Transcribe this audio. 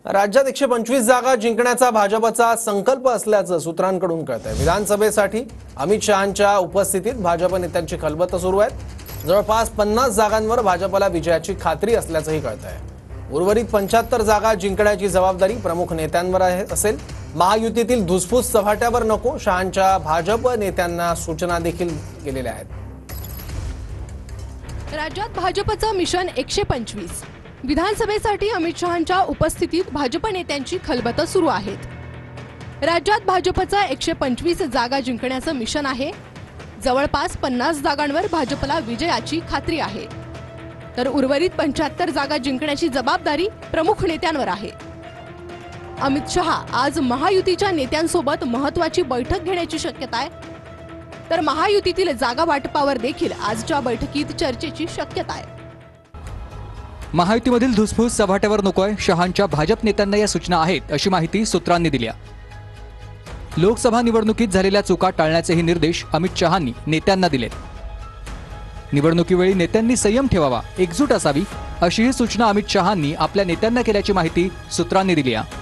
राज्यात 125 जागा जिंकण्याचा भाजपचा संकल्प असल्याचं सूत्रांकडून कळतंय। विधानसभेसाठी अमित शहांच्या उपस्थितीत भाजप नेत्यांची खलबतं सुरू आहे। जवळपास 50 जागांवर भाजपला विजयाची खात्री असल्याचंही कळतंय। उर्वरित 75 जागा जिंकण्याची जबाबदारी प्रमुख नेत्यांवर असेल। महायुतीतील धुसफूस चव्हाट्यावर नको, शहांच्या भाजप नेत्यांना सूचना देखील केलेल्या आहेत। राज्यात भाजपचं मिशन 125। विधानसभेसाठी अमित शहांच्या उपस्थितीत भाजप नेत्यांची खलबतं सुरू आहेत। राज्यात भाजपचं 125 जागा जिंकण्याचं मिशन आहे। जवळपास 50 जागांवर भाजपला विजयाची खात्री आहे, तर उर्वरित 75 जागा जिंकण्याची जबाबदारी प्रमुख नेत्यांवर आहे। अमित शहा आज महायुतीच्या नेत्यांसोबत महत्त्वाची बैठक घेण्याची शक्यता आहे, तर महायुतीतील जागा वाटपावर देखील आजच्या बैठकीत चर्चेची शक्यता आहे। महायुतीमधील धुसफूस चव्हाट्यावर नकोय, शहांच्या भाजप नेत्यांना या सूचना आहेत अशी माहिती सूत्रांनी दिली आहे। लोकसभा निवडणुकीत झालेल्या चुका टाळण्याचेही निर्देश अमित शहांनी नेत्यांना दिलेत। निवडणुकीवेळी नेत्यांनी संयम ठेवावा, एकजूट असावी अशीही सूचना अमित शहांनी आपल्या नेत्यांना केल्याची माहिती सूत्रांनी दिली आहे।